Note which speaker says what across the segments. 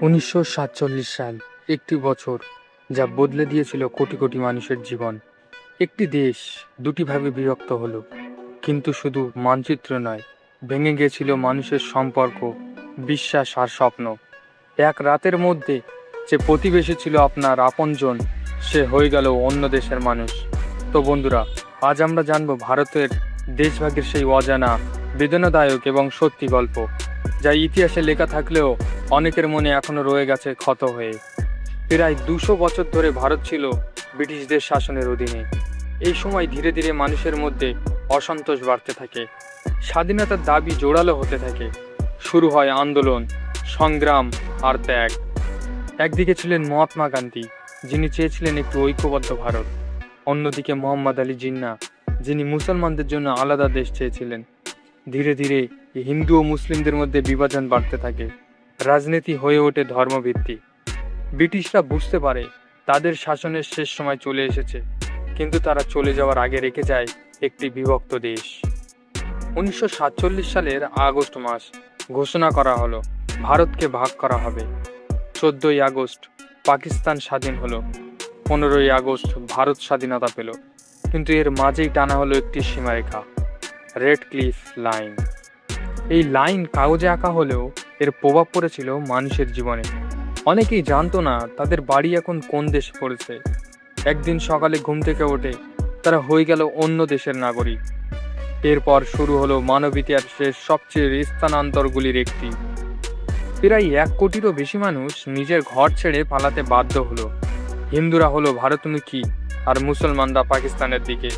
Speaker 1: 1947 সাল একটি বছর যা বদলে দিয়েছিল কোটি কোটি মানুষের জীবন। একটি দেশ দুটি ভাগে বিভক্ত হলো, কিন্তু শুধু মানচিত্র নয়, ভেঙে গিয়েছিল মানুষের সম্পর্ক, বিশ্বাস আর স্বপ্ন। এক রাতের মধ্যে যে প্রতিবেশী ছিল আপনার আপনজন, সে হয়ে গেল অন্য দেশের মানুষ। তো বন্ধুরা, আজ আমরা জানবো ভারতের দেশভাগের সেই অজানা, বেদনাদায়ক এবং সত্যি গল্প, যা ইতিহাসে লেখা থাকলেও অনেকের মনে এখনো রয়ে গেছে ক্ষত হয়ে। প্রায় 200 বছর ধরে ভারত ছিল ব্রিটিশদের শাসনের অধীনে। এই সময় ধীরে ধীরে মানুষের মধ্যে অসন্তোষ বাড়তে থাকে, স্বাধীনতার দাবি জোরালো হতে থাকে। শুরু হয় আন্দোলন, সংগ্রাম আর ত্যাগ। একদিকে ছিলেন মহাত্মা গান্ধী, যিনি চেয়েছিলেন একটি ঐক্যবদ্ধ ভারত। অন্যদিকে মোহাম্মদ আলী জিন্না, যিনি মুসলমানদের জন্য আলাদা দেশ চেয়েছিলেন। ধীরে ধীরে হিন্দু ও মুসলিমদের মধ্যে বিভাজন বাড়তে থাকে, রাজনীতি হয়ে ওঠে ধর্মভিত্তিক। ব্রিটিশরা বুঝতে পারে তাদের শাসনের শেষ সময় চলে এসেছে, কিন্তু তারা চলে যাওয়ার আগে রেখে যায় একটি বিভক্ত দেশ। 1947 সালের আগস্ট মাস ঘোষণা করা হলো ভারতকে ভাগ করা হবে। 14ই আগস্ট পাকিস্তান স্বাধীন হলো। 15ই আগস্ট ভারত স্বাধীনতা পেল। কিন্তু এর মাঝেই টানা হলো একটি সীমারেখা, রেড ক্লিফ লাইন। এই লাইন কাগজে আঁকা হলেও এর প্রভাব পড়েছিল মানুষের জীবনে। অনেকেই জানতো না তাদের বাড়ি এখন কোন দেশে পড়েছে। একদিন সকালে ঘুম থেকে ওঠে তারা হয়ে গেল অন্য দেশের নাগরিক। এরপর শুরু হলো মানব ইতিহাসের সবচেয়ে স্থানান্তরগুলির একটি। প্রায় 1 কোটিরও বেশি মানুষ নিজের ঘর ছেড়ে পালাতে বাধ্য হলো। হিন্দুরা হলো ভারতমুখী আর মুসলমানরা পাকিস্তানের দিকে।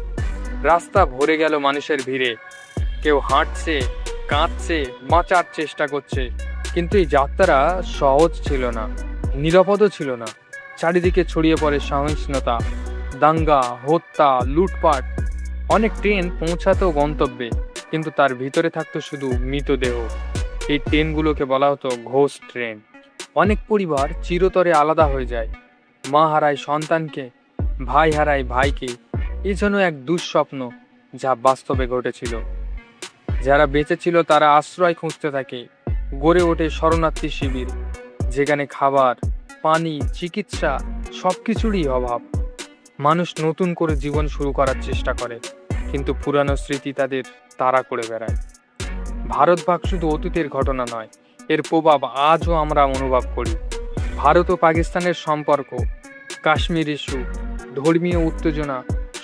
Speaker 1: রাস্তা ভরে গেল মানুষের ভিড়ে। কেউ হাঁটছে, কাঁদছে, বাঁচার চেষ্টা করছে। কিন্তু এই যাত্রা সহজ ছিল না, নিরাপদও ছিল না। চারিদিকে ছড়িয়ে পড়ে সহিংসতা, দাঙ্গা, হত্যা, লুটপাট। অনেক ট্রেন পৌঁছাতো গন্তব্যে, কিন্তু তার ভিতরে থাকতো শুধু মৃতদেহ। এই ট্রেনগুলোকে বলা হতো ঘোস্ট ট্রেন। অনেক পরিবার চিরতরে আলাদা হয়ে যায়। মা হারায় সন্তানকে, ভাই হারায় ভাইকে। এ যেন এক দুঃস্বপ্ন যা বাস্তবে ঘটেছিল। যারা বেঁচে ছিল তারা আশ্রয় খুঁজতে থাকে। গড়ে ওঠে শরণার্থী শিবির, যেখানে খাবার, পানি, চিকিৎসা সবকিছুরই অভাব। মানুষ নতুন করে জীবন শুরু করার চেষ্টা করে, কিন্তু পুরানো স্মৃতি তাদের তাড়া করে বেড়ায়। ভারত ভাগ শুধু অতীতের ঘটনা নয়, এর প্রভাব আজও আমরা অনুভব করি। ভারত ও পাকিস্তানের সম্পর্ক, কাশ্মীর ইস্যু, ধর্মীয় উত্তেজনা,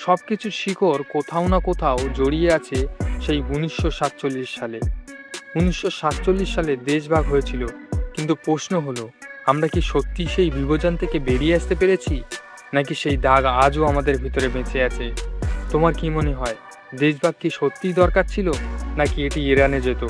Speaker 1: সবকিছুর শিকড় কোথাও না কোথাও জড়িয়ে আছে সেই 1947 সালে। 1947 সালে দেশ ভাগ হয়েছিল, কিন্তু প্রশ্ন হলো, আমরা কি সত্যি সেই বিভাজন থেকে বেরিয়ে আসতে পেরেছি, নাকি সেই দাগ আজও আমাদের ভিতরে বেঁচে আছে? তোমার কি মনে হয়, দেশভাগ কি সত্যিই দরকার ছিল, নাকি এটি এড়ানো যেত?